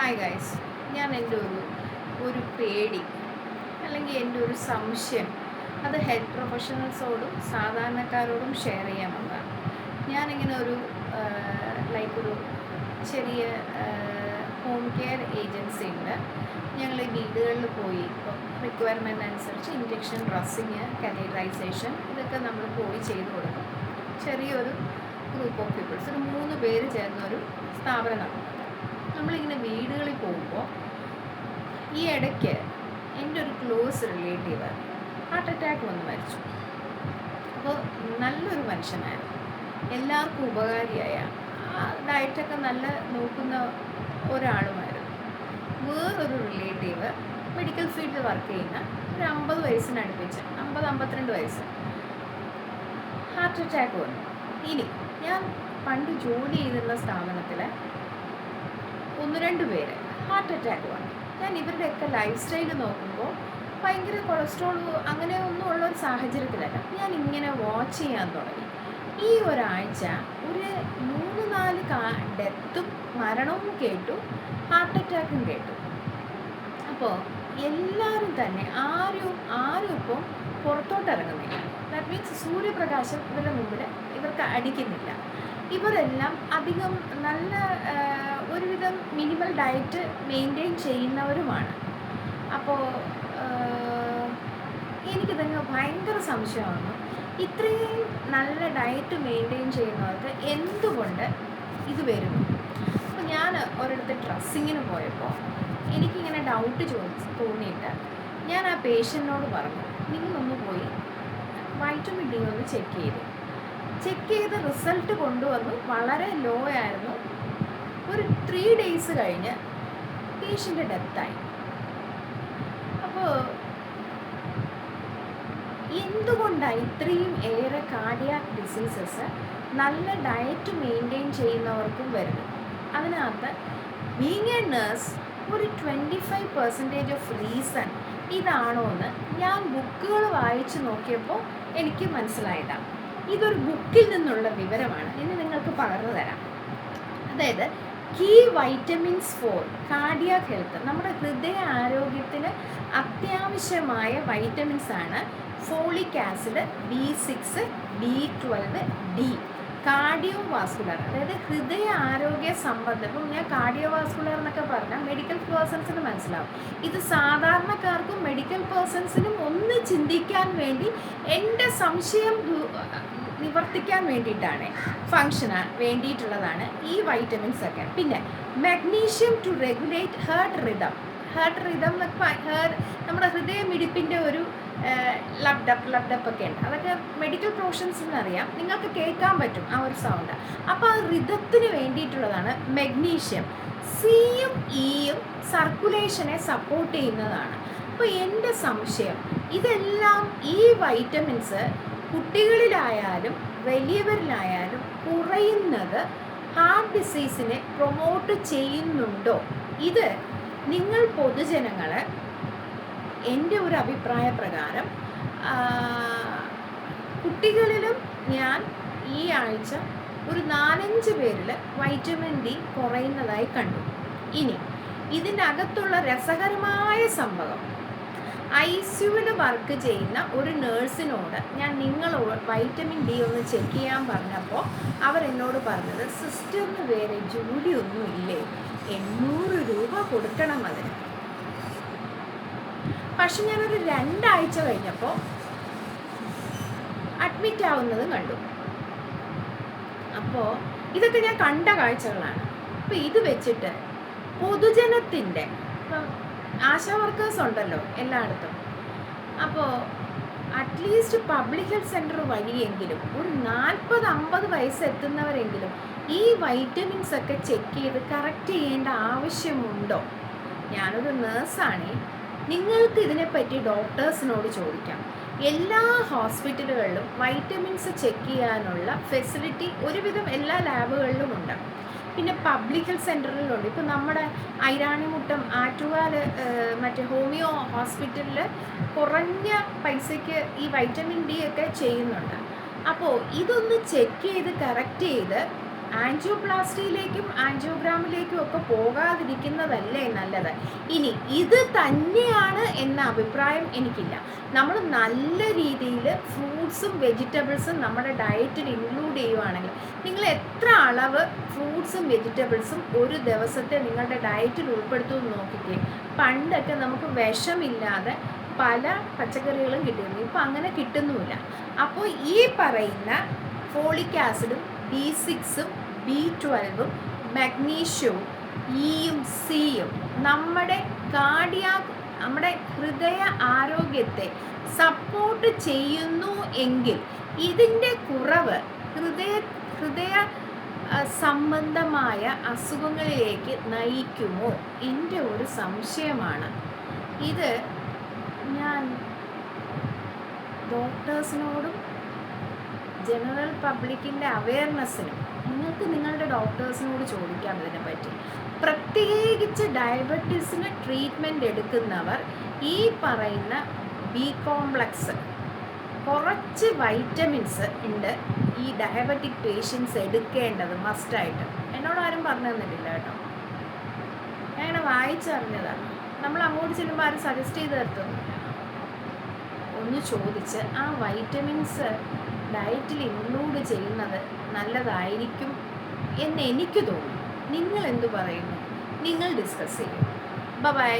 Hi guys, ഞാൻ എൻ്റെ ഒരു പേടി അല്ലെങ്കിൽ എൻ്റെ ഒരു സംശയം അത് ഹെൽത്ത് പ്രൊഫഷണൽസോടും സാധാരണക്കാരോടും ഷെയർ ചെയ്യാൻ വന്നതാണ്. ഞാനിങ്ങനെ ഒരു ചെറിയ ഹോം കെയർ ഏജൻസി ഉണ്ട്. ഞങ്ങൾ ഈ വീടുകളിൽ പോയി ഇപ്പോൾ റിക്വയർമെൻ്റ് അനുസരിച്ച് ഇഞ്ചക്ഷൻ, ഡ്രസ്സിങ്, കാറ്റഗറൈസേഷൻ ഇതൊക്കെ നമ്മൾ പോയി ചെയ്തു കൊടുക്കും. ചെറിയൊരു ഗ്രൂപ്പ് ഓഫ് പീപ്പിൾസ്, ഒരു 3 പേര് ചേർന്നൊരു സ്ഥാപനം. നമ്മളിങ്ങനെ വീടുകളിൽ പോകുമ്പോൾ ഈ ഇടയ്ക്ക് എൻ്റെ ഒരു ക്ലോസ് റിലേറ്റീവ് ഹാർട്ട് അറ്റാക്ക് വന്ന് മരിച്ചു. അപ്പോൾ നല്ലൊരു മനുഷ്യനായിരുന്നു, എല്ലാവർക്കും ഉപകാരിയായ, ഡയറ്റൊക്കെ നല്ല നോക്കുന്ന ഒരാളുമായിരുന്നു. വേറൊരു റിലേറ്റീവ് മെഡിക്കൽ ഫീൽഡിൽ വർക്ക് ചെയ്യുന്ന ഒരു 50 വയസ്സിനടുപ്പിച്ച് 50-52 വയസ്സ്, ഹാർട്ട് അറ്റാക്ക് വന്നു. ഇനി ഞാൻ പണ്ട് ജോലി ചെയ്തിരുന്ന സ്ഥാപനത്തിൽ 1-2 പേര് ഹാർട്ട് അറ്റാക്ക് വന്നു. ഞാൻ ഇവരുടെയൊക്കെ ലൈഫ് സ്റ്റൈൽ നോക്കുമ്പോൾ ഭയങ്കര കൊളസ്ട്രോൾ അങ്ങനെ ഒന്നും ഉള്ളൊരു സാഹചര്യത്തിലല്ല. ഞാൻ ഇങ്ങനെ വാച്ച് ചെയ്യാൻ തുടങ്ങി. ഈ ഒരാഴ്ച ഒരു 3-4 ഡെത്തും മരണവും കേട്ടു, ഹാർട്ട് അറ്റാക്കും കേട്ടു. അപ്പോൾ എല്ലാവരും തന്നെ ആരും ഇപ്പം പുറത്തോട്ട് ഇറങ്ങുന്നില്ല. ദാറ്റ് മീൻസ് സൂര്യപ്രകാശം ഇവരുടെ മുമ്പിൽ ഇവർക്ക് അടിക്കുന്നില്ല. ഇവരെല്ലാം അധികം നല്ല ഒരുവിധം മിനിമൽ ഡയറ്റ് മെയിൻറ്റെയിൻ ചെയ്യുന്നവരുമാണ്. അപ്പോൾ എനിക്കിതങ്ങ് ഭയങ്കര സംശയമാണ്, ഇത്രയും നല്ല ഡയറ്റ് മെയിൻറ്റെയിൻ ചെയ്യുന്നവർക്ക് എന്തുകൊണ്ട് ഇത് വരുന്നു? അപ്പോൾ ഞാൻ ഒരിടത്ത് ഡ്രസ്സിങ്ങിന് പോയപ്പോൾ എനിക്കിങ്ങനെ ഡൗട്ട് തോന്നിയിട്ട് ഞാൻ ആ പേഷ്യൻറ്റിനോട് പറഞ്ഞു, നിങ്ങളൊന്ന് പോയി വൈറ്റമിൻ ഡി ഒന്ന് ചെക്ക് ചെയ്ത് റിസൾട്ട് കൊണ്ടുവന്നു. വളരെ ലോ ആയിരുന്നു. ഒരു 3 ഡേയ്സ് കഴിഞ്ഞ് പേഷ്യൻ്റ് ഡെത്തായി. അപ്പോൾ എന്തുകൊണ്ടാണ് ഇത്രയും ഏറെ കാർഡിയാക് ഡിസീസസ് നല്ല ഡയറ്റ് മെയിൻറ്റെയിൻ ചെയ്യുന്നവർക്കും വരുന്നു? അതിനകത്ത് ബീയിങ് എ നേഴ്സ് ഒരു 25% ഓഫ് റീസൺ ഇതാണോ എന്ന് ഞാൻ ബുക്കുകൾ വായിച്ച് നോക്കിയപ്പോൾ എനിക്ക് മനസ്സിലായതാണ്. ഇതൊരു ബുക്കിൽ നിന്നുള്ള വിവരമാണ്, ഇനി നിങ്ങൾക്ക് പകർന്നു തരാം. അതായത് key vitamins for cardiac health, നമ്മുടെ ഹൃദയ ആരോഗ്യത്തിന് അത്യാവശ്യമായ വൈറ്റമിൻസ് ആണ് folic acid, B6, B12, D. Cardiovascular, അതായത് ഹൃദയ ആരോഗ്യ സംബന്ധം. ഇപ്പം ഞാൻ കാർഡിയോ വാസ്കുലർ എന്നൊക്കെ പറഞ്ഞാൽ മെഡിക്കൽ പേഴ്സൺസിന് മനസ്സിലാവും. ഇത് സാധാരണക്കാർക്കും മെഡിക്കൽ പേഴ്സൺസിനും ഒന്ന് ചിന്തിക്കാൻ വേണ്ടി, എൻ്റെ സംശയം നിവർത്തിക്കാൻ വേണ്ടിയിട്ടാണ്, ഫങ്ഷന് വേണ്ടിയിട്ടുള്ളതാണ് ഈ വൈറ്റമിൻസ് ഒക്കെ. പിന്നെ magnesium to regulate heart rhythm എന്നൊക്കെ, നമ്മുടെ ഹൃദയമിടിപ്പിൻ്റെ ഒരു ലബ്ഡപ്പ് ഒക്കെ ഉണ്ട്. അതൊക്കെ മെഡിക്കൽ പ്രൊഫഷൻസിന് അറിയാം, നിങ്ങൾക്ക് കേൾക്കാൻ പറ്റും ആ ഒരു സൗണ്ട്. അപ്പോൾ ആ റിതത്തിന് വേണ്ടിയിട്ടുള്ളതാണ് മെഗ്നീഷ്യം. സിയും ഇയും സർക്കുലേഷനെ സപ്പോർട്ട് ചെയ്യുന്നതാണ്. അപ്പോൾ എൻ്റെ സംശയം, ഇതെല്ലാം ഈ വൈറ്റമിൻസ് കുട്ടികളിലായാലും വലിയവരിലായാലും കുറയുന്നത് ഹാർട്ട് ഡിസീസിനെ പ്രൊമോട്ട് ചെയ്യുന്നുണ്ടോ? ഇത് നിങ്ങൾ പൊതുജനങ്ങൾ, എൻ്റെ ഒരു അഭിപ്രായ പ്രകാരം കുട്ടികളിലും ഞാൻ ഈ ആഴ്ച ഒരു 4-5 പേരിൽ വൈറ്റമിൻ ഡി കുറയുന്നതായി കണ്ടു. ഇനി ഇതിൻ്റെ അകത്തുള്ള രസകരമായ സംഭവം, ICUവിൽ വർക്ക് ചെയ്യുന്ന ഒരു നേഴ്സിനോട് ഞാൻ വൈറ്റമിൻ ഡി ഒന്ന് ചെക്ക് ചെയ്യാൻ പറഞ്ഞപ്പോൾ അവരെന്നോട് പറഞ്ഞത്, സിസ്റ്ററിന് വേറെ ജോലിയൊന്നും ഇല്ലേ, 800 രൂപ കൊടുക്കണം അതിന്. പക്ഷെ ഞാനൊരു 2 ആഴ്ച കഴിഞ്ഞപ്പോൾ അഡ്മിറ്റ് ആവുന്നതും കണ്ടു. അപ്പോൾ ഇതൊക്കെ ഞാൻ കണ്ട കാഴ്ചകളാണ്. അപ്പോൾ ഇത് വെച്ചിട്ട് പൊതുജനത്തിൻ്റെ, ആശാ വർക്കേഴ്സ് ഉണ്ടല്ലോ എല്ലായിടത്തും, അപ്പോൾ അറ്റ്ലീസ്റ്റ് പബ്ലിക് ഹെൽത്ത് സെൻറ്റർ വഴിയെങ്കിലും ഒരു 40-50 വയസ്സെത്തുന്നവരെങ്കിലും ഈ വൈറ്റമിൻസ് ഒക്കെ ചെക്ക് ചെയ്ത് കറക്റ്റ് ചെയ്യേണ്ട ആവശ്യമുണ്ടോ? ഞാനൊരു നേഴ്സാണേ, നിങ്ങൾക്ക് ഇതിനെപ്പറ്റി ഡോക്ടേഴ്സിനോട് ചോദിക്കാം. എല്ലാ ഹോസ്പിറ്റലുകളിലും വൈറ്റമിൻസ് ചെക്ക് ചെയ്യാനുള്ള ഫെസിലിറ്റി ഒരുവിധം എല്ലാ ലാബുകളിലും ഉണ്ട്. പിന്നെ പബ്ലിക് ഹെൽത്ത് സെൻറ്ററിലുണ്ട്. ഇപ്പോൾ നമ്മുടെ ഐരാണിമുട്ടം, ആറ്റുകാൽ മറ്റേ ഹോമിയോ ഹോസ്പിറ്റലിൽ കുറഞ്ഞ പൈസയ്ക്ക് ഈ വൈറ്റമിൻ ഡി ഒക്കെ ചെയ്യുന്നുണ്ട്. അപ്പോൾ ഇതൊന്ന് ചെക്ക് ചെയ്ത് കറക്റ്റ് ചെയ്ത് ആൻജിയോപ്ലാസ്റ്റിയിലേക്കും ആൻജിയോഗ്രാമിലേക്കും ഒക്കെ പോകാതിരിക്കുന്നതല്ലേ നല്ലത്. ഇനി ഇത് തന്നെയാണ് എന്ന അഭിപ്രായം എനിക്കില്ല. നമ്മൾ നല്ല രീതിയിൽ ഫ്രൂട്ട്സും വെജിറ്റബിൾസും നമ്മുടെ ഡയറ്റിൽ ഇൻക്ലൂഡ് ചെയ്യുവാണെങ്കിൽ, നിങ്ങൾ എത്ര അളവ് ഫ്രൂട്ട്സും വെജിറ്റബിൾസും ഒരു ദിവസത്തെ നിങ്ങളുടെ ഡയറ്റിൽ ഉൾപ്പെടുത്തുമെന്ന് നോക്കിക്കേ. പണ്ടൊക്കെ നമുക്ക് വിഷമില്ലാതെ പല പച്ചക്കറികളും കിട്ടിയിരുന്നു, ഇപ്പം അങ്ങനെ കിട്ടുന്നുമില്ല. അപ്പോൾ ഈ പറയുന്ന ഫോളിക് ആസിഡും B6ഉം B12ഉം മഗ്നീഷ്യവും ഇയും സിയും നമ്മുടെ നമ്മുടെ ഹൃദയ ആരോഗ്യത്തെ സപ്പോർട്ട് ചെയ്യുന്നു എങ്കിൽ ഇതിൻ്റെ കുറവ് ഹൃദയ സംബന്ധമായ അസുഖങ്ങളിലേക്ക് നയിക്കുമോ? എൻ്റെ ഒരു സംശയമാണ് ഇത്. ഞാൻ ഡോക്ടേഴ്സിനോടും ജനറൽ പബ്ലിക്കിൻ്റെ അവയർനെസ്സിനും നിങ്ങൾക്ക് നിങ്ങളുടെ ഡോക്ടേഴ്സിനോട് ചോദിക്കാം ഇതിനെപ്പറ്റി. പ്രത്യേകിച്ച് ഡയബറ്റീസിന് ട്രീറ്റ്മെൻറ്റ് എടുക്കുന്നവർ ഈ പറയുന്ന ബി കോംപ്ലക്സ്, കുറച്ച് വൈറ്റമിൻസ് ഉണ്ട് ഈ ഡയബറ്റിക് പേഷ്യൻസ് എടുക്കേണ്ടത് മസ്റ്റായിട്ട്. എന്നോട് ആരും പറഞ്ഞു തന്നിട്ടില്ല കേട്ടോ, ഞാൻ ഇങ്ങനെ വായിച്ചറിഞ്ഞതാണ്. നമ്മൾ അങ്ങോട്ട് ചെല്ലുമ്പോൾ ആരും സജസ്റ്റ് ചെയ്ത് തരത്തൊന്നുമില്ല. ഒന്ന് ചോദിച്ച് ആ വൈറ്റമിൻസ് ഡയറ്റിൽ ഇൻക്ലൂഡ് ചെയ്യുന്നത് നല്ലതായിരിക്കും എന്ന് എനിക്ക് തോന്നുന്നു. നിങ്ങൾ എന്തു പറയുന്നു? നിങ്ങൾ ഡിസ്കസ് ചെയ്യും. ബൈ.